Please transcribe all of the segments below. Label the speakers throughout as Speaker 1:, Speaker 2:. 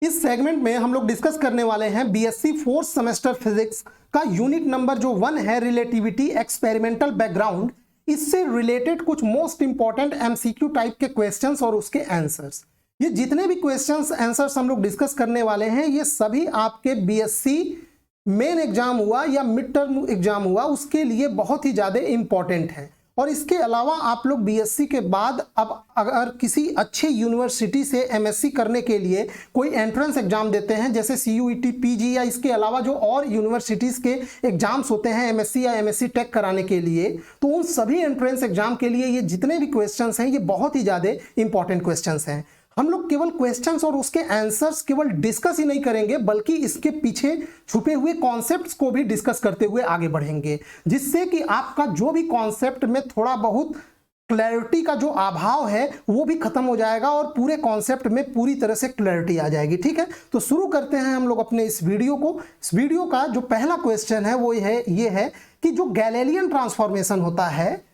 Speaker 1: इस सेगमेंट में हम लोग डिस्कस करने वाले हैं बीएससी फोर्थ सेमेस्टर फिजिक्स का यूनिट नंबर जो 1 है, रिलेटिविटी एक्सपेरिमेंटल बैकग्राउंड। इससे रिलेटेड कुछ मोस्ट इंपॉर्टेंट एमसीक्यू टाइप के क्वेश्चंस और उसके आंसर्स। ये जितने भी क्वेश्चंस आंसर्स हम लोग डिस्कस करने वाले हैं ये सभी आपके बीएससी मेन एग्जाम हुआ या मिड टर्म एग्जाम हुआ उसके लिए बहुत ही ज़्यादा इंपॉर्टेंट है। और इसके अलावा आप लोग बीएससी के बाद अब अगर किसी अच्छे यूनिवर्सिटी से एमएससी करने के लिए कोई एंट्रेंस एग्जाम देते हैं जैसे सीयूईटी, पीजी या इसके अलावा जो और यूनिवर्सिटीज़ के एग्जाम्स होते हैं एमएससी या एमएससी टेक कराने के लिए, तो उन सभी एंट्रेंस एग्जाम के लिए ये जितने भी क्वेश्चंस हैं ये बहुत ही ज़्यादा इंपॉर्टेंट क्वेश्चंस हैं। हम लोग केवल क्वेश्चंस और उसके आंसर्स केवल डिस्कस ही नहीं करेंगे बल्कि इसके पीछे छुपे हुए कॉन्सेप्ट्स को भी डिस्कस करते हुए आगे बढ़ेंगे, जिससे कि आपका जो भी कॉन्सेप्ट में थोड़ा बहुत क्लैरिटी का जो अभाव है वो भी खत्म हो जाएगा और पूरे कॉन्सेप्ट में पूरी तरह से क्लैरिटी आ जाएगी। ठीक है, तो शुरू करते हैं हम लोग अपने इस वीडियो को। इस वीडियो का जो पहला क्वेश्चन है वो ये है कि जो गैलीलियन ट्रांसफॉर्मेशन होता है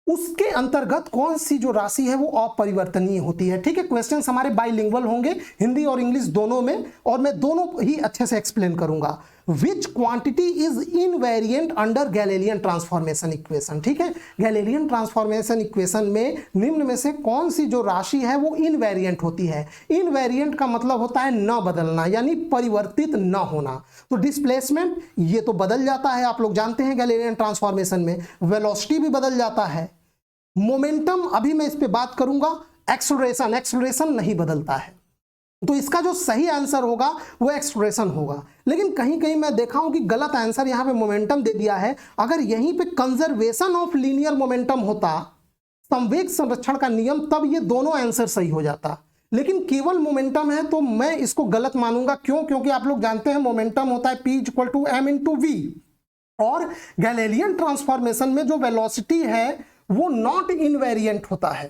Speaker 1: उसके अंतर्गत कौन सी जो राशि है वो अपरिवर्तनीय होती है। ठीक है, क्वेश्चंस हमारे बाइलिंगुअल होंगे, हिंदी और इंग्लिश दोनों में, और मैं दोनों ही अच्छे से एक्सप्लेन करूंगा। विच quantity is invariant under Galilean transformation equation. ठीक है, गैलीलियन ट्रांसफॉर्मेशन इक्वेशन में निम्न में से कौन सी जो राशि है वो इनवेरिएंट होती है। इनवेरिएंट का मतलब होता है न बदलना, यानी परिवर्तित न होना। तो डिस्प्लेसमेंट ये तो बदल जाता है, आप लोग जानते हैं गैलीलियन ट्रांसफॉर्मेशन में वेलोसिटी भी बदल जाता है। मोमेंटम अभी मैं इस पे बात करूंगा। एक्सेलरेशन नहीं बदलता है, तो इसका जो सही आंसर होगा वो एक्सेलरेशन होगा। लेकिन कहीं कहीं मैं देखा हूं कि गलत आंसर यहां पे मोमेंटम दे दिया है। अगर यहीं पे कंजर्वेशन ऑफ लीनियर मोमेंटम होता, संवेग संरक्षण का नियम, तब ये दोनों आंसर सही हो जाता। लेकिन केवल मोमेंटम है तो मैं इसको गलत मानूंगा। क्यों? क्योंकि आप लोग जानते हैं मोमेंटम होता है P = m/v, और गैलीलियन ट्रांसफॉर्मेशन में जो वेलोसिटी है वो नॉट इनवेरिएंट होता है।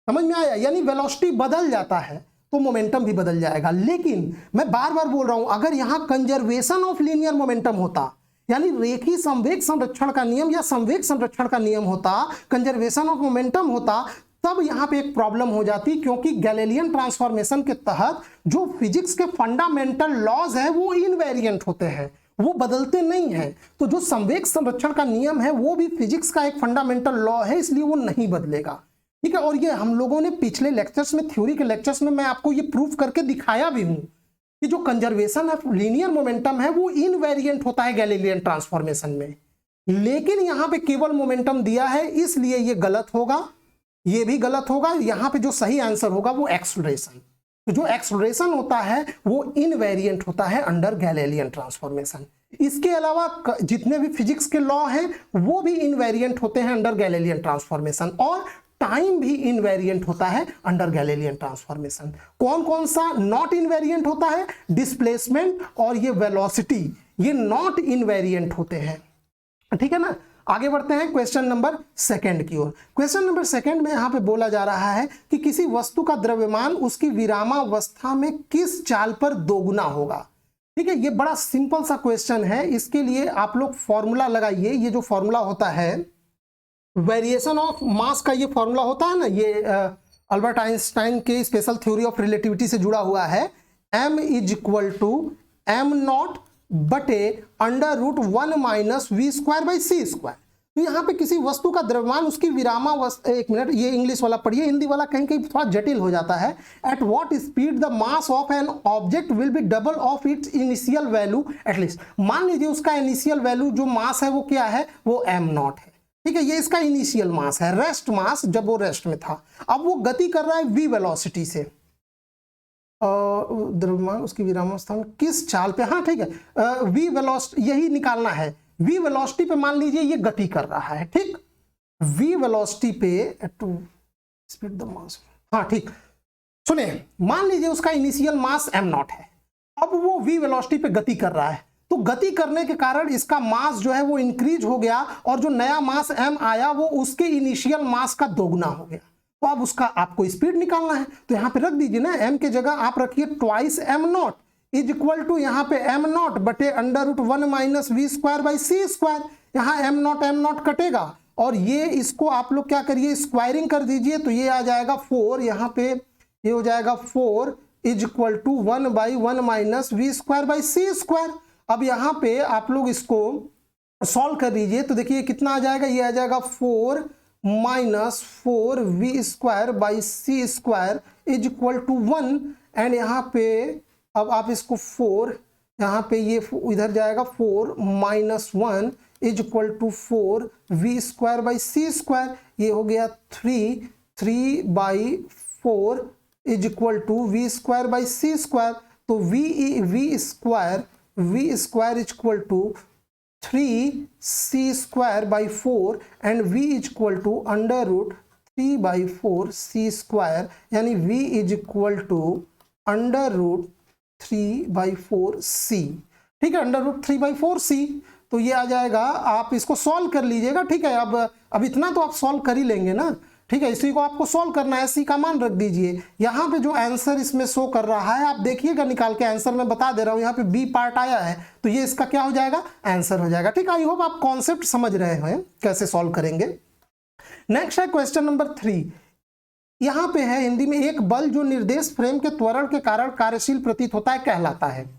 Speaker 1: समझ में आया? यानी वेलोसिटी बदल जाता है तो मोमेंटम भी बदल जाएगा। लेकिन मैं बार बार बोल रहा हूं, अगर यहां कंजर्वेशन ऑफ लीनियर मोमेंटम होता, यानी रेखीय संवेग संरक्षण का नियम या संवेग संरक्षण का नियम होता, कंजर्वेशन ऑफ मोमेंटम होता, तब यहां पे एक प्रॉब्लम हो जाती। क्योंकि गैलीलियन ट्रांसफॉर्मेशन के तहत जो फिजिक्स के फंडामेंटल लॉज है वो इनवेरिएंट होते हैं, वो बदलते नहीं हैं। तो जो संवेग संरक्षण का नियम है वो भी फिजिक्स का एक फंडामेंटल लॉ है, इसलिए वो नहीं बदलेगा। ठीक है, और ये हम लोगों ने पिछले लेक्चर्स में, थ्योरी के लेक्चर्स में, मैं आपको ये प्रूफ करके दिखाया भी हूं कि जो कंजर्वेशन ऑफ लीनियर मोमेंटम है वो इनवेरिएंट होता है गैलीलियन ट्रांसफॉर्मेशन में। लेकिन यहां पे केवल मोमेंटम दिया है, इसलिए ये गलत होगा, ये भी गलत होगा। यहां पे जो सही आंसर होगा वो एक्सेलरेशन। तो जो एक्सेलरेशन होता है वो इनवेरिएंट होता है अंडर गैलीलियन ट्रांसफॉर्मेशन। इसके अलावा जितने भी फिजिक्स के लॉ हैं वो भी इनवेरिएंट होते हैं अंडर गैलीलियन ट्रांसफॉर्मेशन, और टाइम भी इनवेरिएंट होता है अंडर गैलीलियन ट्रांसफॉर्मेशन। कौन कौन सा नॉट इनवेरिएंट होता है? डिस्प्लेसमेंट और ये वेलोसिटी, ये नॉट इनवेरिएंट होते हैं। ठीक है ना, आगे बढ़ते हैं क्वेश्चन नंबर 2 की ओर। क्वेश्चन नंबर 2 में यहां पे बोला जा रहा है कि किसी वस्तु का द्रव्यमान उसकी विरामावस्था में किस चाल पर दोगुना होगा। ठीक है, ये बड़ा सिंपल सा क्वेश्चन है। इसके लिए आप लोग फॉर्मूला लगाइए। ये जो फॉर्मूला होता है वेरिएशन ऑफ मास का, ये फॉर्मूला होता है ना, ये अल्बर्ट आइंस्टाइन के स्पेशल थ्योरी ऑफ रिलेटिविटी से जुड़ा हुआ है। m = m0 बटे √1 - v²/c²। तो यहाँ पे किसी वस्तु का द्रव्यमान उसकी विरामावस्था, एक मिनट, ये इंग्लिश वाला पढ़िए, हिंदी वाला कहीं कहीं थोड़ा जटिल हो जाता है। At what speed the mass of an object will be double of its initial value at least. मान लीजिए उसका इनिशियल वैल्यू जो मास है वो क्या है, वो m0 है। ठीक है, ये इसका इनिशियल मास है, रेस्ट मास जब वो रेस्ट में था। अब वो गति कर रहा है v वेलोसिटी से, द्रव्यमान उसकी विरामावस्था में किस चाल पे, हाँ ठीक है, v वेलोसिटी यही निकालना है। v वेलोसिटी पे मान लीजिए ये गति कर रहा है। ठीक, v वेलोसिटी पे टू स्पीड द मास, हाँ ठीक, सुनिए, मान लीजिए उसका इनिशियल मास m0 है। अब वो v वेलोसिटी पे गति कर रहा है, तो गति करने के कारण इसका मास जो है वो इंक्रीज हो गया, और जो नया मास m आया वो उसके इनिशियल मास का दोगुना हो गया। तो अब उसका आपको स्पीड निकालना है, तो यहां पे रख दीजिए ना, m के जगह आप रखिए ट्वाइस m0 = यहां पे m0 बटे √1 - v²/c²। यहां m0 कटेगा, और ये इसको आप लोग क्या करिए, स्क्वायरिंग कर दीजिए, तो ये आ जाएगा 4, यहाँ पे ये हो जाएगा 4 is equal to 1/1 minus we square by C square. अब यहाँ पे आप लोग इसको सॉल्व कर लीजिए तो देखिए कितना आ जाएगा, ये आ जाएगा 4 minus 4v square by C square is equal to 1। And यहाँ पे अब आप इसको 4 यहाँ पे ये इधर जाएगा 4 minus 1 is equal to 4v square by C square, ये हो गया 3/4 is equal to V square by C square. तो V square is equal to 3c square by 4 and v is equal to under root 3/4 c square, यानी v is equal to under root 3/4 c। ठीक है, under root 3/4 c। तो ये आ जाएगा, आप इसको सॉल्व कर लीजिएगा। ठीक है, अब इतना तो आप सॉल्व कर ही लेंगे ना। ठीक है, इसी को आपको सॉल्व करना है, सी का मान रख दीजिए। यहाँ पे जो आंसर इसमें शो कर रहा है आप देखिएगा निकाल के, आंसर मैं बता दे रहा हूँ, यहाँ पे बी पार्ट आया है तो ये इसका क्या हो जाएगा, आंसर हो जाएगा। ठीक है, आई होप आप कॉन्सेप्ट समझ रहे हैं कैसे सॉल्व करेंगे। नेक्स्ट है क्वेश्चन नंबर 3। यहाँ पे है हिंदी में, एक बल जो निर्देश फ्रेम के त्वरण के कारण कार्यशील प्रतीत होता है कहलाता है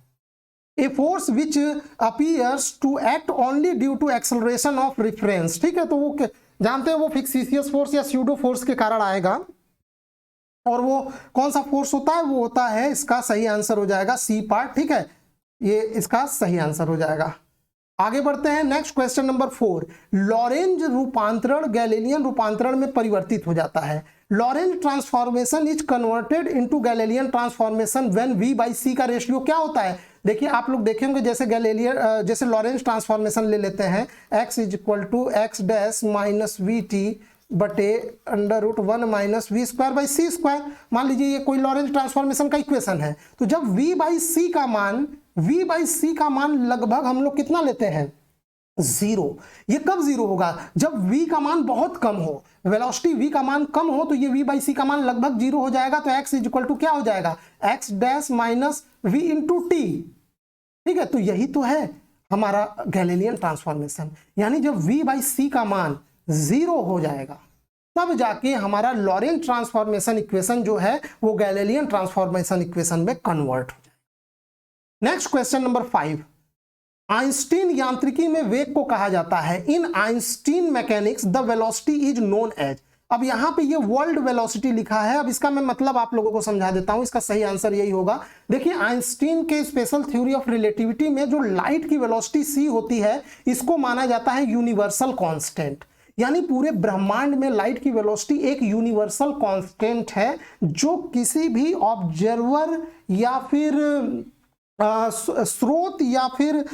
Speaker 1: a force which appears to act only due to acceleration of reference. ठीक है, तो वो जानते हैं वो फिक्सिशियस फोर्स या स्यूडो फोर्स के कारण आएगा। और वो कौन सा फोर्स होता है, वो होता है, इसका सही आंसर हो जाएगा सी पार्ट। ठीक है, ये इसका सही आंसर हो जाएगा। आगे बढ़ते हैं, नेक्स्ट क्वेश्चन नंबर 4। लॉरेंज रूपांतरण गैलीलियन रूपांतरण में परिवर्तित हो जाता है। Lorentz transformation is converted into Galilean transformation when v by C का रेशियो क्या होता है। देखिए आप लोग देखेंगे जैसे लॉरेंज ट्रांसफॉर्मेशन ले लेते हैं, x is equal to X dash minus V T बटे under root 1 minus we square by C square. मान लीजिए ये कोई लॉरेंज ट्रांसफॉर्मेशन का इक्वेशन है, तो जब v बाई सी का मान लगभग हम लोग कितना लेते हैं, 0। ये कब 0 होगा, जब v का मान बहुत कम हो, वेलोसिटी v का मान कम हो, तो ये v बाई सी का मान लगभग 0 हो जाएगा। तो x इज इक्वल टू क्या हो जाएगा, x dash minus v into T. ठीक है, तो यही तो है हमारा गैलीलियन ट्रांसफॉर्मेशन, यानी जब v बाई सी का मान 0 हो जाएगा तब जाके हमारा लॉरेंज ट्रांसफॉर्मेशन इक्वेशन जो है वो गैलीलियन ट्रांसफॉर्मेशन इक्वेशन में कन्वर्ट हो जाएगा। Next question number 5। आइंस्टीन यांत्रिकी में वेग को कहा जाता है, in Einstein mechanics the velocity is known as. अब यहाँ पे ये वर्ल्ड वेलोसिटी लिखा है, अब इसका मैं मतलब आप लोगों को समझा देता हूं, इसका सही आंसर यही होगा। देखिए आइंस्टीन के स्पेशल थ्योरी ऑफ रिलेटिविटी में जो लाइट की वेलोसिटी c होती है, इसको माना जाता है यूनिवर्सल कांस्टेंट, यानी पूरे ब्रह्मांड में लाइट की वेलोसिटी एक यूनिवर्सल कांस्टेंट है जो किसी भी ऑब्जर्वर या फिर स्रोत या फिर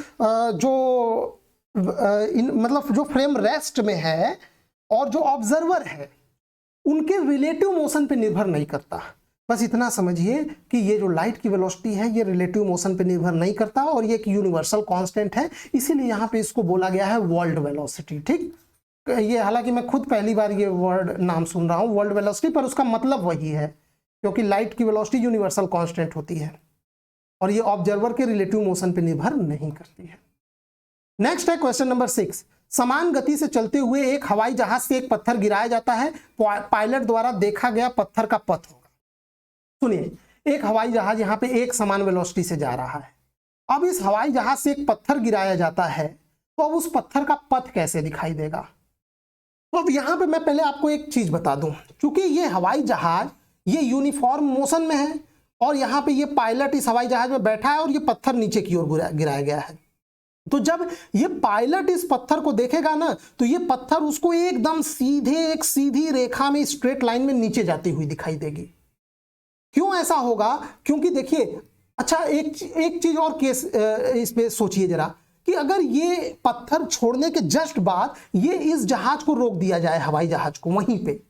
Speaker 1: मतलब जो फ्रेम रेस्ट में है और जो ऑब्जर्वर है उनके रिलेटिव मोशन पे निर्भर नहीं करता। बस इतना समझिए कि ये जो लाइट की वेलोसिटी है ये रिलेटिव मोशन पे निर्भर नहीं करता और ये एक यूनिवर्सल कांस्टेंट है, इसीलिए यहाँ पे इसको बोला गया है वर्ल्ड वेलोसिटी। ठीक, ये हालांकि मैं खुद पहली बार ये वर्ड नाम सुन रहा हूँ वर्ल्ड वेलोसिटी, पर उसका मतलब वही है क्योंकि लाइट की वेलोसिटी यूनिवर्सल कांस्टेंट होती है और ये ऑब्जर्वर के रिलेटिव मोशन पे निर्भर नहीं करती है। नेक्स्ट है क्वेश्चन नंबर 6। समान गति से चलते हुए एक हवाई जहाज से एक पत्थर गिराया जाता है, पायलट द्वारा देखा गया पत्थर का पथ होगा। सुनिए, एक हवाई जहाज यहाँ पे एक समान वेलोसिटी से जा रहा है। अब इस हवाई जहाज से एक पत्थर गिराया जाता है, तो अब उस पत्थर का पथ कैसे दिखाई देगा। तो अब यहाँ पे मैं पहले आपको एक चीज बता दूं, क्योंकि ये हवाई जहाज ये यूनिफॉर्म मोशन में है और यहाँ पे ये पायलट इस हवाई जहाज में बैठा है और ये पत्थर नीचे की ओर गिराया गया है। तो जब ये पायलट इस पत्थर को देखेगा ना, तो ये पत्थर उसको एकदम एक सीधी रेखा में स्ट्रेट लाइन में नीचे जाती हुई दिखाई देगी। क्यों ऐसा होगा, क्योंकि देखिए, अच्छा एक चीज और केस इस पे सोचिए जरा कि अगर ये पत्थर छोड़ने के जस्ट बाद ये इस जहाज को रोक दिया जाए, हवाई जहाज को वहीं पे,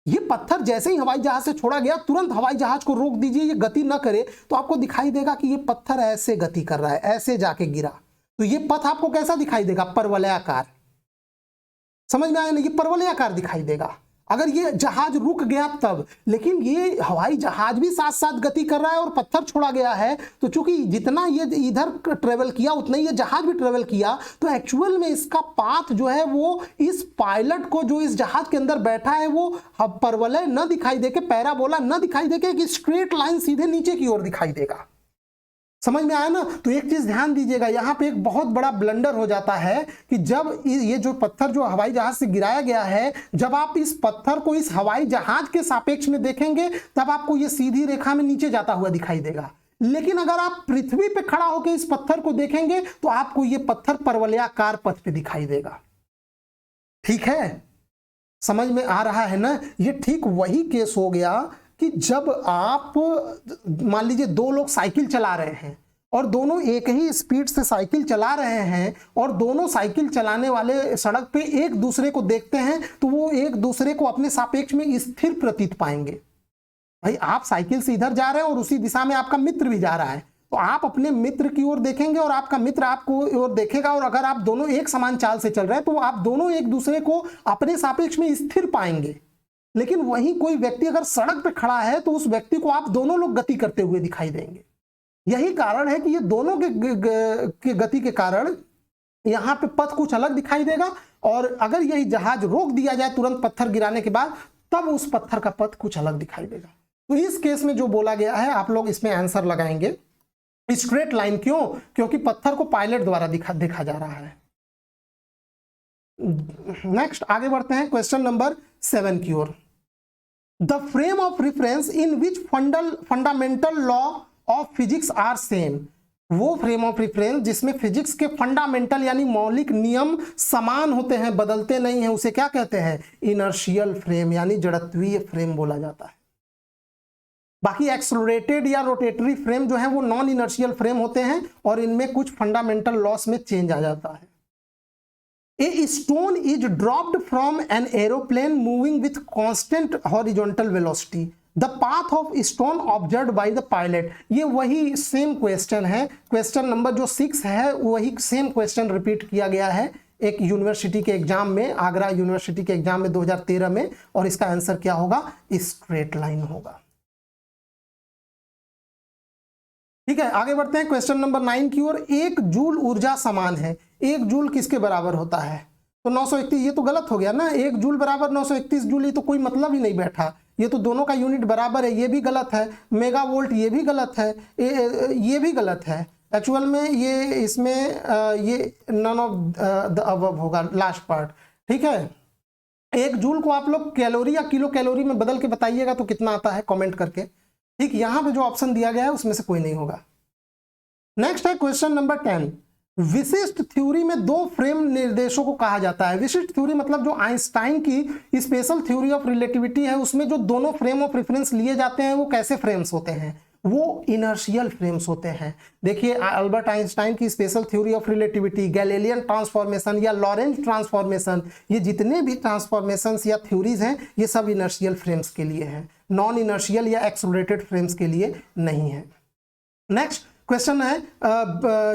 Speaker 1: ये पत्थर जैसे ही हवाई जहाज से छोड़ा गया तुरंत हवाई जहाज को रोक दीजिए, ये गति न करे, तो आपको दिखाई देगा कि ये पत्थर ऐसे गति कर रहा है, ऐसे जाके गिरा। तो ये पथ आपको कैसा दिखाई देगा, परवलयाकार। समझ में आया ना, ये परवलयाकार दिखाई देगा। अगर ये जहाज रुक गया तब, लेकिन ये हवाई जहाज भी साथ साथ गति कर रहा है और पत्थर छोड़ा गया है, तो चूंकि जितना ये इधर ट्रेवल किया उतना ही ये जहाज भी ट्रेवल किया, तो एक्चुअल में इसका पाथ जो है वो इस पायलट को जो इस जहाज के अंदर बैठा है वो परवलय न दिखाई देके, पैराबोला न दिखाई देके, एक स्ट्रेट लाइन सीधे नीचे की ओर दिखाई देगा। समझ में आया ना? तो एक चीज ध्यान दीजिएगा, यहां पे एक बहुत बड़ा ब्लंडर हो जाता है कि जब ये जो पत्थर जो हवाई जहाज से गिराया गया है, जब आप इस पत्थर को इस हवाई जहाज के सापेक्ष में देखेंगे तब आपको ये सीधी रेखा में नीचे जाता हुआ दिखाई देगा। लेकिन अगर आप पृथ्वी पे खड़ा होकर इस पत्थर को देखेंगे तो आपको ये पत्थर परवलयाकार पथ पे दिखाई देगा। ठीक है, समझ में आ रहा है ना? ये ठीक वही केस हो गया कि जब आप मान लीजिए दो लोग साइकिल चला रहे हैं और दोनों एक ही स्पीड से साइकिल चला रहे हैं और दोनों साइकिल चलाने वाले सड़क पे एक दूसरे को देखते हैं तो वो एक दूसरे को अपने सापेक्ष में स्थिर प्रतीत पाएंगे। भाई आप साइकिल से इधर जा रहे हैं और उसी दिशा में आपका मित्र भी जा रहा है, तो आप अपने मित्र की ओर देखेंगे और आपका मित्र आपको ओर देखेगा, और अगर आप दोनों एक समान चाल से चल रहे हैं तो आप दोनों एक दूसरे को अपने सापेक्ष में स्थिर पाएंगे। लेकिन वहीं कोई व्यक्ति अगर सड़क पे खड़ा है तो उस व्यक्ति को आप दोनों लोग गति करते हुए दिखाई देंगे। यही कारण है कि ये दोनों के गति के कारण यहां पे पथ कुछ अलग दिखाई देगा, और अगर यही जहाज रोक दिया जाए तुरंत पत्थर गिराने के बाद तब उस पत्थर का पथ कुछ अलग दिखाई देगा। तो इस केस में जो बोला गया है आप लोग इसमें आंसर लगाएंगे स्ट्रेट लाइन। क्यों? क्योंकि पत्थर को पायलट द्वारा देखा जा रहा है। नेक्स्ट आगे बढ़ते हैं क्वेश्चन नंबर 7 की ओर। The frame of reference in which fundamental law of physics are same. वो फ्रेम ऑफ रेफरेंस जिसमें फिजिक्स के फंडामेंटल यानी मौलिक नियम समान होते हैं, बदलते नहीं हैं, उसे क्या कहते हैं? इनर्शियल फ्रेम यानी जड़त्वीय फ्रेम बोला जाता है। बाकी एक्सलरेटेड या रोटेटरी फ्रेम जो है वो नॉन इनर्शियल फ्रेम होते हैं और इनमें कुछ फंडामेंटल लॉस में चेंज आ जाता है। A stone is dropped from an aeroplane moving with constant horizontal velocity. The path of stone observed by the pilot. ये वही सेम क्वेश्चन है, क्वेश्चन नंबर जो 6 है वही सेम क्वेश्चन रिपीट किया गया है एक यूनिवर्सिटी के एग्जाम में, आगरा यूनिवर्सिटी के एग्जाम में 2013 में, और इसका आंसर क्या होगा? स्ट्रेट लाइन होगा। ठीक है, आगे बढ़ते हैं क्वेश्चन नंबर 9 की ओर। 1 जूल ऊर्जा समान है, 1 जूल किसके बराबर होता है? तो 931, ये तो गलत हो गया ना, 1 जूल बराबर 931 जूल, ये तो कोई मतलब ही नहीं बैठा, ये तो दोनों का यूनिट बराबर है, ये भी गलत है। मेगा वोल्ट ये भी गलत है, ये भी गलत है। एक्चुअल में ये इसमें ये नन ऑफ द अबव होगा लास्ट पार्ट। ठीक है, 1 जूल को आप लोग कैलोरी या किलो कैलोरी में बदल के बताइएगा तो कितना आता है कमेंट करके। ठीक, यहां पे जो ऑप्शन दिया गया है उसमें से कोई नहीं होगा। नेक्स्ट है क्वेश्चन नंबर 10। विशिष्ट थ्योरी में 2 फ्रेम निर्देशों को कहा जाता है। विशिष्ट थ्योरी मतलब जो आइंस्टाइन की स्पेशल थ्योरी ऑफ रिलेटिविटी है उसमें जो दोनों फ्रेम ऑफ रेफरेंस लिए जाते हैं वो कैसे फ्रेम्स होते हैं? वो इनर्शियल फ्रेम्स होते हैं। देखिए अल्बर्ट आइंस्टाइन की special theory of relativity, Galilean transformation या लॉरेंज ट्रांसफॉर्मेशन, ये जितने भी ट्रांसफॉर्मेशंस या थ्योरीज हैं ये सब इनर्शियल फ्रेम्स के लिए हैं, नॉन इनर्शियल या एक्सेलरेटेड फ्रेम्स के लिए नहीं है। नेक्स्ट क्वेश्चन है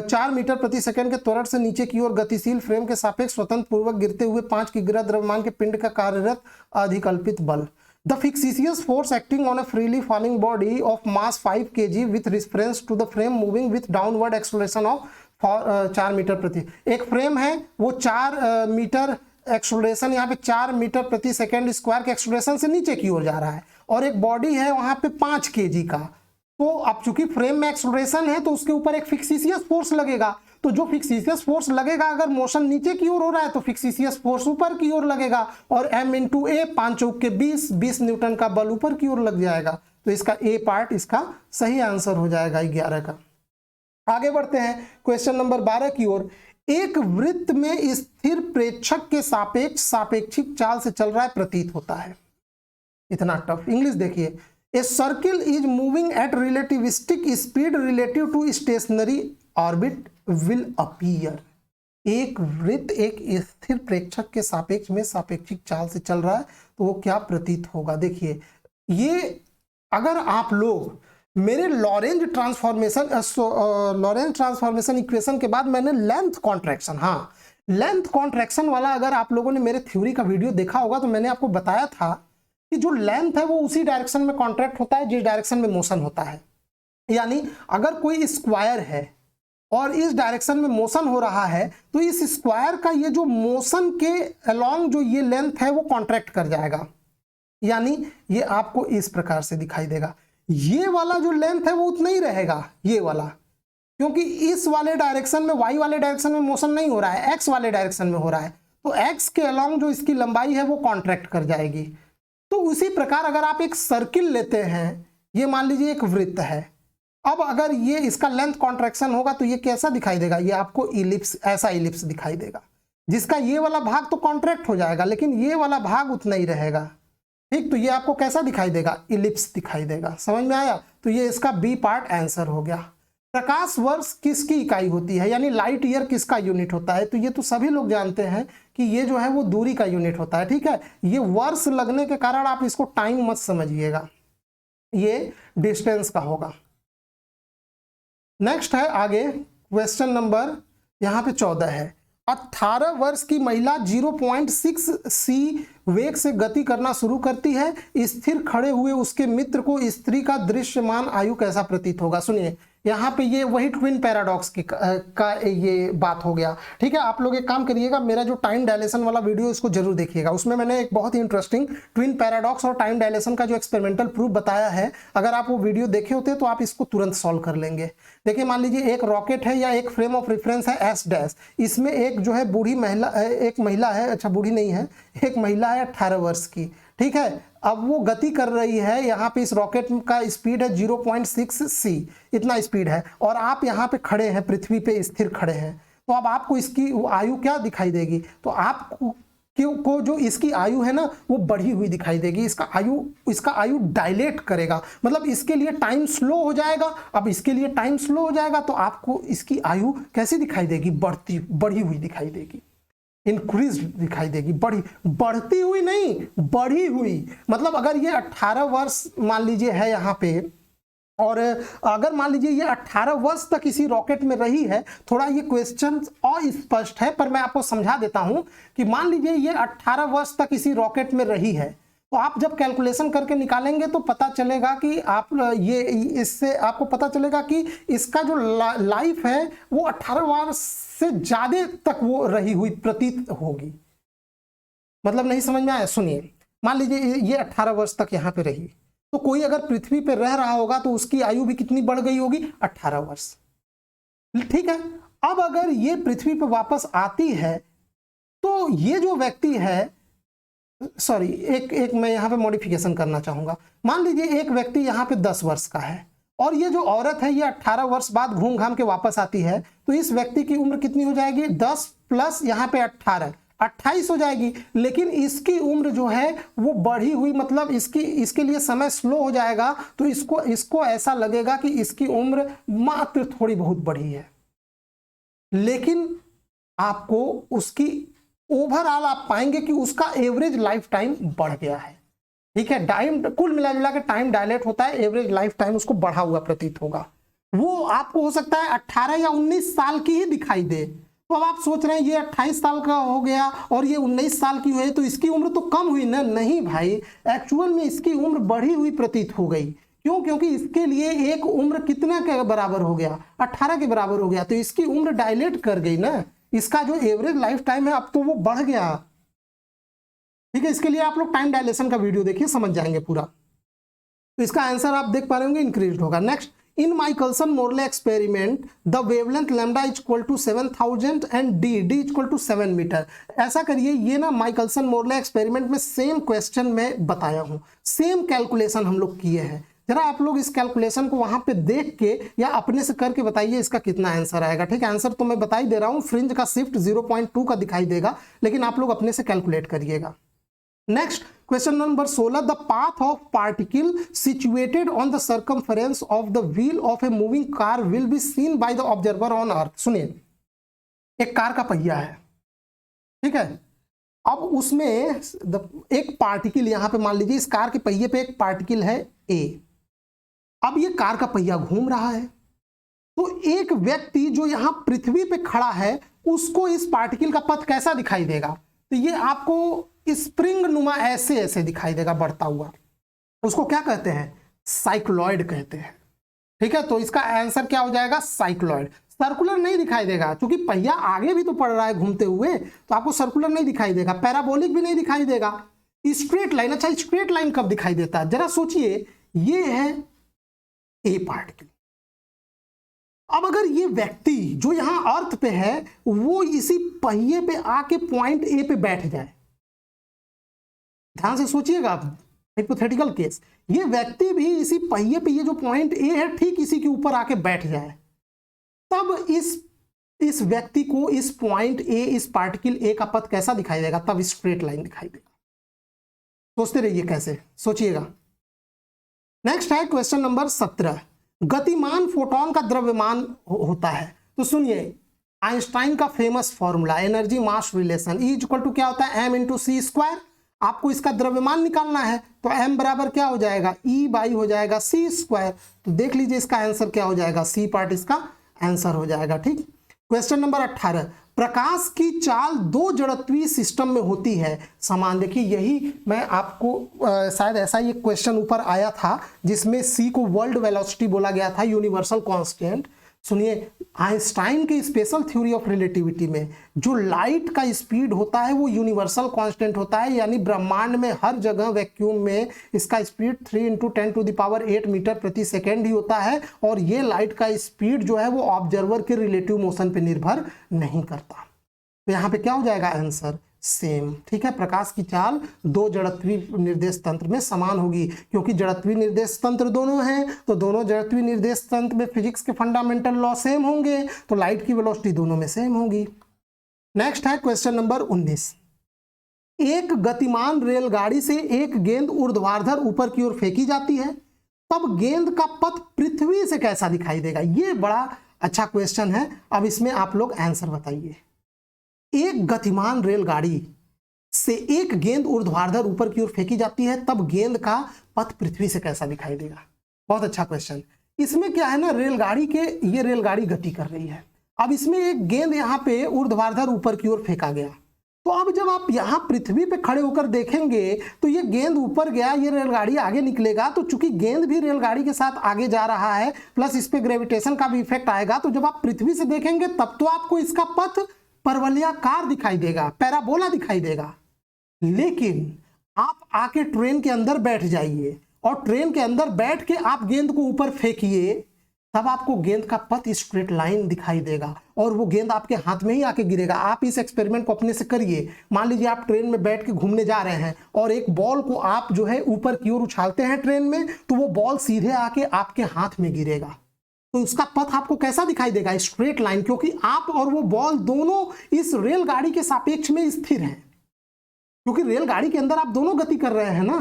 Speaker 1: 4 मीटर प्रति सेकंड के त्वरण से नीचे की ओर गतिशील फ्रेम के सापेक्ष स्वतंत्र पूर्वक गिरते हुए 5 किग्रा द्रव्यमान के पिंड का कार्यरत अधिकल्पित बल। The fictitious force acting on a freely falling body of mass 5 kg with reference to the frame moving with downward acceleration of 4 metre प्रति। एक फ्रेम है वो 4 मीटर एक्सेलरेशन, यहाँ पे 4 मीटर प्रति सेकंड स्क्वायर के एक्सेलरेशन से नीचे की ओर जा रहा है, और एक बॉडी है वहां पे 5 kg का। तो अब चूंकि फ्रेम में एक्सेलरेशन है तो उसके ऊपर एक फिक्सियस फोर्स लगेगा, तो जो फिक्सियस फोर्स लगेगा अगर मोशन नीचे की ओर हो रहा है तो फिक्सियस फोर्स ऊपर की ओर लगेगा, और m × a 5 चौक के 20 न्यूटन का बल ऊपर की ओर लग जाएगा। तो इसका ए पार्ट इसका सही आंसर हो जाएगा 11 का। आगे बढ़ते हैं क्वेश्चन नंबर 12 की ओर। एक वृत्त में स्थिर प्रेक्षक के सापेक्ष सापेक्षिक चाल से चल रहा है प्रतीत होता है। इतना टफ इंग्लिश देखिए। A circle is moving at relativistic speed relative to stationary orbit will appear. एक वृत्त एक स्थिर प्रेक्षक के सापेक्ष में सापेक्षिक चाल से चल रहा है तो वो क्या प्रतीत होगा? देखिए ये अगर आप लोग मेरे लॉरेंज ट्रांसफॉर्मेशन इक्वेशन के बाद मैंने लेंथ कॉन्ट्रैक्शन, हाँ लेंथ कॉन्ट्रैक्शन वाला अगर आप लोगों ने मेरे थ्योरी का वीडियो देखा होगा तो मैंने आपको बताया था कि जो लेंथ है वो उसी डायरेक्शन में कॉन्ट्रैक्ट होता है जिस डायरेक्शन में मोशन होता है। यानी अगर कोई स्क्वायर है और इस डायरेक्शन में मोशन हो रहा है तो इस स्क्वायर का ये जो मोशन के अलोंग जो ये लेंथ है वो कॉन्ट्रैक्ट कर जाएगा। यानी ये आपको इस प्रकार से दिखाई देगा। ये वाला जो लेंथ है वो उतना ही रहेगा, ये वाला, क्योंकि इस वाले डायरेक्शन में, वाई वाले डायरेक्शन में मोशन नहीं हो रहा है, एक्स वाले डायरेक्शन में हो रहा है, तो एक्स के अलोंग जो इसकी लंबाई है वो कॉन्ट्रैक्ट कर जाएगी। तो उसी प्रकार अगर आप एक सर्किल लेते हैं, ये मान लीजिए एक वृत्त है, अब अगर ये इसका लेंथ कॉन्ट्रैक्शन होगा तो ये कैसा दिखाई देगा, ये आपको इलिप्स, ऐसा इलिप्स दिखाई देगा, जिसका ये वाला भाग तो कॉन्ट्रैक्ट हो जाएगा लेकिन ये वाला भाग उतना ही रहेगा। ठीक, तो ये आपको कैसा दिखाई देगा, इलिप्स दिखाई देगा। समझ में आया? तो ये इसका बी पार्ट आंसर हो गया। प्रकाश वर्ष किसकी इकाई होती है, यानी लाइट ईयर किसका यूनिट होता है? तो ये तो सभी लोग जानते हैं कि ये जो है वो दूरी का यूनिट होता है। ठीक है, ये वर्ष लगने के कारण आप इसको टाइम मत समझिएगा, ये डिस्टेंस का होगा। नेक्स्ट है आगे क्वेश्चन नंबर यहाँ पे 14 है। 18 वर्ष की महिला 0.6 सी वेग से गति करना शुरू करती है। स्थिर खड़े हुए उसके मित्र को स्त्री का दृश्यमान आयु कैसा प्रतीत होगा? सुनिए, यहाँ पे ये वही ट्विन पैराडॉक्स का ये बात हो गया। ठीक है, आप लोग एक काम करिएगा, मेरा जो टाइम डायलेशन वाला वीडियो इसको जरूर देखिएगा, उसमें मैंने एक बहुत ही इंटरेस्टिंग ट्विन पैराडॉक्स और टाइम डायलेशन का जो एक्सपेरिमेंटल प्रूफ बताया है। अगर आप वो वीडियो देखे होते तो आप इसको तुरंत सॉल्व कर लेंगे। देखिए, मान लीजिए एक रॉकेट है या एक फ्रेम ऑफ रेफरेंस है एस डैश, इसमें एक जो है बूढ़ी महिला, एक महिला है, अच्छा बूढ़ी नहीं है, एक महिला है 18 वर्ष की। ठीक है, अब वो गति कर रही है, यहाँ पे इस रॉकेट का स्पीड है 0.6 सी, इतना स्पीड है, और आप यहाँ पे खड़े हैं, पृथ्वी पे स्थिर खड़े हैं। तो अब आपको इसकी आयु क्या दिखाई देगी? तो आपको को जो इसकी आयु है ना वो बढ़ी हुई दिखाई देगी। इसका आयु डायलेट करेगा, मतलब इसके लिए टाइम स्लो हो जाएगा। अब इसके लिए टाइम स्लो हो जाएगा तो आपको इसकी आयु कैसी दिखाई देगी? बढ़ी हुई दिखाई देगी, इंक्रीज दिखाई देगी। बढ़ती हुई नहीं, बढ़ी हुई। मतलब अगर ये 18 वर्ष मान लीजिए है यहाँ पे, और अगर मान लीजिए ये 18 वर्ष तक इसी रॉकेट में रही है, थोड़ा ये क्वेश्चन अस्पष्ट है पर मैं आपको समझा देता हूं कि मान लीजिए ये 18 वर्ष तक इसी रॉकेट में रही है, तो आप जब कैलकुलेशन करके निकालेंगे तो पता चलेगा कि आप ये, इससे आपको पता चलेगा कि इसका जो लाइफ है वो 18 वर्ष से ज्यादा तक वो रही हुई प्रतीत होगी। मतलब नहीं समझ में आया? सुनिए, मान लीजिए ये 18 वर्ष तक यहाँ पे रही, तो कोई अगर पृथ्वी पे रह रहा होगा तो उसकी आयु भी कितनी बढ़ गई होगी? 18 वर्ष। ठीक है, अब अगर ये पृथ्वी पे वापस आती है तो ये जो व्यक्ति है, सॉरी, एक मैं यहाँ पे मॉडिफिकेशन करना चाहूंगा। मान लीजिए एक व्यक्ति यहाँ पे 10 वर्ष का है और ये जो औरत है ये 18 वर्ष बाद घूम घाम के वापस आती है, तो इस व्यक्ति की उम्र कितनी हो जाएगी? 10 प्लस यहाँ पे 18, 28 हो जाएगी। लेकिन इसकी उम्र जो है वो बढ़ी हुई, मतलब इसके लिए समय स्लो हो जाएगा, तो इसको ऐसा लगेगा कि इसकी उम्र मात्र थोड़ी बहुत बढ़ी है। लेकिन आपको उसकी ओवरऑल आप पाएंगे कि उसका एवरेज लाइफ टाइम बढ़ गया है। ठीक है, टाइम कुल मिला के टाइम डायलेट होता है, एवरेज लाइफ टाइम उसको बढ़ा हुआ प्रतीत होगा। वो आपको हो सकता है 18 या 19 साल की ही दिखाई दे। तो अब आप सोच रहे हैं ये 28 साल का हो गया और ये 19 साल की हुई तो इसकी उम्र तो कम हुई ना? नहीं भाई, एक्चुअल में इसकी उम्र बढ़ी हुई प्रतीत हो गई। क्यों? क्योंकि इसके लिए एक उम्र कितना के बराबर हो गया? 18 के बराबर हो गया, तो इसकी उम्र डायलेट कर गई ना। इसका जो एवरेज लाइफ टाइम है अब तो वो बढ़ गया। ठीक है, इसके लिए आप लोग टाइम डायलेशन का वीडियो देखिए, समझ जाएंगे पूरा। तो इसका आंसर आप देख पा रहे होंगे, इंक्रीज होगा। Next, in Michelson Morley experiment the wavelength lambda is equal to 7000 and D equal to 7 metre. ऐसा करिए, ये ना माइकलसन मोरले एक्सपेरिमेंट में सेम क्वेश्चन में बताया हूं, सेम कैलकुलेशन हम लोग किए हैं। जरा आप लोग इस कैलकुलेशन को वहां पे देख के या अपने से करके बताइए इसका कितना आंसर आएगा। ठीक है, आंसर तो मैं बता ही दे रहा हूं, फ्रिंज का शिफ्ट 0.2 का दिखाई देगा, लेकिन आप लोग अपने से कैलकुलेट करिएगा। Next question number 16, the path of particle situated on the circumference of the wheel of a moving car will be seen by the observer on earth. सुनिए, एक कार का पहिया है, ठीक है, अब उसमें एक पार्टिकल, यहां पे मान लीजिए इस कार के पहिए पे एक पार्टिकल है ए। अब ये कार का पहिया घूम रहा है, तो एक व्यक्ति जो यहां पृथ्वी पे खड़ा है उसको इस पार्टिकल का पथ कैसा दिखाई देगा? तो ये आपको स्प्रिंग नुमा ऐसे ऐसे दिखाई देगा बढ़ता हुआ, उसको क्या कहते हैं? साइक्लॉइड कहते हैं। ठीक है, तो इसका आंसर क्या हो जाएगा? साइक्लॉइड। सर्कुलर नहीं दिखाई देगा क्योंकि पहिया आगे भी तो पड़ रहा है घूमते हुए, तो आपको सर्कुलर नहीं दिखाई देगा, पैराबोलिक भी नहीं दिखाई देगा। स्ट्रेट लाइन, अच्छा स्ट्रेट लाइन कब दिखाई देता है? जरा सोचिए, ये है ए पार्टिकल। अब अगर ये व्यक्ति जो यहां अर्थ पे है वो इसी पहिए पे आके पॉइंट ए पे बैठ जाए, ध्यान से सोचिएगा आप, हाइपोथेटिकल केस, ये व्यक्ति भी इसी पहिए पे, ये जो पॉइंट ए है ठीक इसी के ऊपर आके बैठ जाए, तब इस व्यक्ति को इस पॉइंट ए, इस पार्टिकल ए का पथ कैसा दिखाई देगा? तब स्ट्रेट लाइन दिखाई देगा। सोचते रहिए कैसे, सोचिएगा। नेक्स्ट है क्वेश्चन नंबर 17। गतिमान फोटोन का द्रव्यमान होता है। तो सुनिए, आइंस्टाइन का famous formula energy mass relation E equal to क्या होता है? m/c²। आपको इसका द्रव्यमान निकालना है तो m बराबर क्या हो जाएगा? E/, हो जाएगा c²। तो देख लीजिए इसका आंसर क्या हो जाएगा? सी पार्ट इसका आंसर हो जाएगा। ठीक। Question number 18। प्रकाश की चाल दो जड़त्वीय सिस्टम में होती है समान। देखिए, यही मैं आपको शायद ऐसा ही एक क्वेश्चन ऊपर आया था जिसमें c को वर्ल्ड वेलोसिटी बोला गया था, यूनिवर्सल कांस्टेंट। सुनिए, आइंस्टाइन के स्पेशल थ्योरी ऑफ रिलेटिविटी में जो लाइट का स्पीड होता है वो यूनिवर्सल कांस्टेंट होता है, यानी ब्रह्मांड में हर जगह वैक्यूम में इसका स्पीड 3 × 10⁸ मीटर प्रति सेकेंड ही होता है, और ये लाइट का स्पीड जो है वो ऑब्जर्वर के रिलेटिव मोशन पे निर्भर नहीं करता। तो यहाँ पे क्या हो जाएगा आंसर? सेम। ठीक है, प्रकाश की चाल दो जड़त्वीय निर्देश तंत्र में समान होगी, क्योंकि जड़त्वीय निर्देश तंत्र दोनों हैं, तो दोनों जड़त्वीय निर्देश तंत्र में फिजिक्स के फंडामेंटल लॉ सेम होंगे, तो लाइट की वेलोसिटी दोनों में सेम होगी। नेक्स्ट है क्वेश्चन नंबर 19। एक गतिमान रेलगाड़ी से एक गेंद ऊर्ध्वाधर ऊपर की ओर फेंकी जाती है, तब गेंद का पथ पृथ्वी से कैसा दिखाई देगा? ये बड़ा अच्छा क्वेश्चन है। अब इसमें आप लोग आंसर बताइए। एक गतिमान रेलगाड़ी से एक गेंद ऊर्ध्वाधर ऊपर की ओर फेंकी जाती है, तब गेंद का पथ पृथ्वी से कैसा दिखाई देगा? बहुत अच्छा क्वेश्चन। इसमें क्या है ना, ये रेलगाड़ी गति कर रही है। अब इसमें एक गेंद यहाँ पे ऊर्ध्वाधर ऊपर की ओर फेंका गया, तो अब जब आप यहाँ पृथ्वी पे खड़े होकर देखेंगे तो ये गेंद ऊपर गया, ये रेलगाड़ी आगे निकलेगा, तो चूंकि गेंद भी रेलगाड़ी के साथ आगे जा रहा है, प्लस इस पे ग्रेविटेशन का भी इफेक्ट आएगा, तो जब आप पृथ्वी से देखेंगे तब तो आपको इसका पथ परवलयाकार दिखाई देगा, पैराबोला दिखाई देगा। लेकिन आप आके ट्रेन के अंदर बैठ जाइए और ट्रेन के अंदर बैठ के आप गेंद को ऊपर फेंकिए, तब आपको गेंद का पथ स्ट्रेट लाइन दिखाई देगा और वो गेंद आपके हाथ में ही आके गिरेगा। आप इस एक्सपेरिमेंट को अपने से करिए। मान लीजिए आप ट्रेन में बैठ के घूमने जा रहे हैं और एक बॉल को आप जो है ऊपर की ओर उछालते हैं ट्रेन में, तो वो बॉल सीधे आके आपके हाथ में गिरेगा, तो उसका पथ आपको कैसा दिखाई देगा? स्ट्रेट लाइन, क्योंकि आप और वो बॉल दोनों इस रेलगाड़ी के सापेक्ष में स्थिर हैं, क्योंकि रेलगाड़ी के अंदर आप दोनों गति कर रहे हैं ना।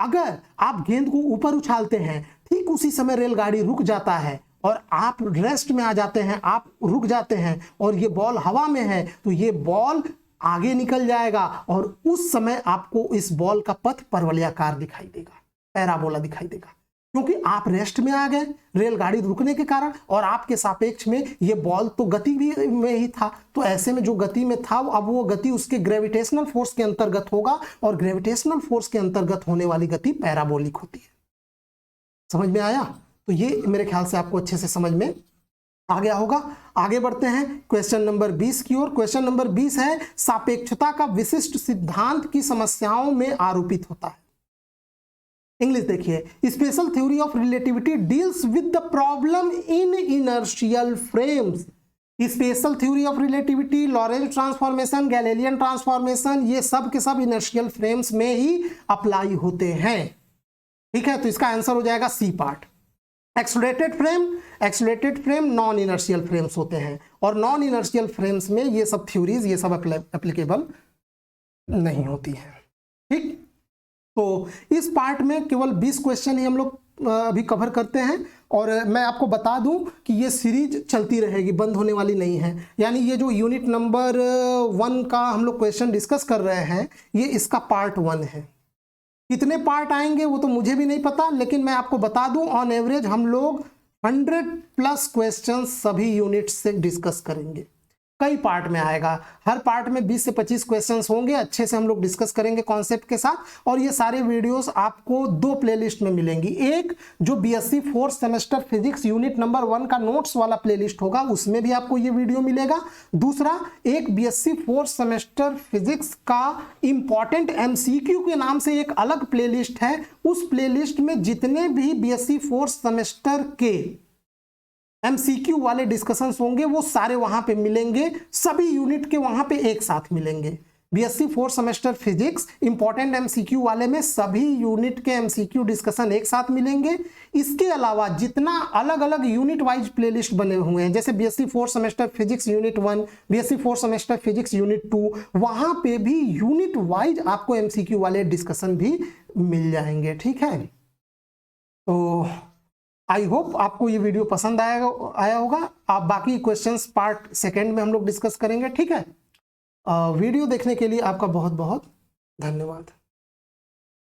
Speaker 1: अगर आप गेंद को ऊपर उछालते हैं, ठीक उसी समय रेलगाड़ी रुक जाता है और आप रेस्ट में आ जाते हैं, आप रुक जाते हैं और ये बॉल हवा में है, तो ये बॉल आगे निकल जाएगा और उस समय आपको इस बॉल का पथ परवलयाकार दिखाई देगा, पैराबोला दिखाई देगा, क्योंकि आप रेस्ट में आ गए रेलगाड़ी रुकने के कारण, और आपके सापेक्ष में ये बॉल तो गति भी में ही था, तो ऐसे में जो गति में था अब वो गति उसके ग्रेविटेशनल फोर्स के अंतर्गत होगा, और ग्रेविटेशनल फोर्स के अंतर्गत होने वाली गति पैराबोलिक होती है। समझ में आया? तो ये मेरे ख्याल से आपको अच्छे से समझ में आ गया होगा। आगे बढ़ते हैं क्वेश्चन नंबर 20 की ओर। क्वेश्चन नंबर 20 है, सापेक्षता का विशिष्ट सिद्धांत की समस्याओं में आरोपित होता है। इंग्लिश देखिए, special theory of relativity deals with the problem in inertial frames. Special theory of relativity, Laurent transformation, Galilean transformation, ये सब के सब इनर्शियल फ्रेम्स में ही अप्लाई होते हैं। ठीक है, तो इसका आंसर हो जाएगा C part. Accelerated frame non inertial frames होते हैं, और नॉन इनर्शियल फ्रेम्स में ये सब थ्योरीज ये सब एप्लीकेबल नहीं होती है। ठीक, तो इस पार्ट में केवल 20 क्वेश्चन ही हम लोग अभी कवर करते हैं, और मैं आपको बता दूं कि ये सीरीज चलती रहेगी, बंद होने वाली नहीं है। यानी ये जो यूनिट नंबर 1 का हम लोग क्वेश्चन डिस्कस कर रहे हैं, ये इसका पार्ट 1 है। कितने पार्ट आएंगे वो तो मुझे भी नहीं पता, लेकिन मैं आपको बता दूं ऑन एवरेज हम लोग 100+ क्वेश्चन सभी यूनिट से डिस्कस करेंगे। कई पार्ट में आएगा, हर पार्ट में 20 से 25 क्वेश्चंस होंगे, अच्छे से हम लोग डिस्कस करेंगे कॉन्सेप्ट के साथ। और ये सारे वीडियोस आपको 2 प्लेलिस्ट में मिलेंगी। एक जो BSc 4th semester physics unit number 1 का नोट्स वाला प्लेलिस्ट होगा, उसमें भी आपको ये वीडियो मिलेगा। दूसरा एक बीएससी 4th सेमेस्टर फिजिक्स का इंपॉर्टेंट एमसीक्यू के नाम से एक अलग प्लेलिस्ट है। उस प्लेलिस्ट में जितने भी बीएससी 4th सेमेस्टर के एमसीक्यू वाले डिस्कशंस होंगे वो सारे वहां पे मिलेंगे, सभी यूनिट के वहां पे एक साथ मिलेंगे। BSc 4th semester physics important MCQ वाले में सभी यूनिट के एमसीक्यू डिस्कशन एक साथ मिलेंगे। इसके अलावा जितना अलग अलग यूनिट वाइज प्लेलिस्ट बने हुए हैं, जैसे BSc 4th semester physics unit 1, BSc 4th semester physics unit 2, वहां पे भी यूनिट वाइज आपको एमसीक्यू वाले डिस्कशन भी मिल जाएंगे। ठीक है, तो आई होप आपको ये वीडियो पसंद आया होगा। आप बाकी क्वेश्चंस पार्ट 2 में हम लोग डिस्कस करेंगे। ठीक है, वीडियो देखने के लिए आपका बहुत बहुत धन्यवाद।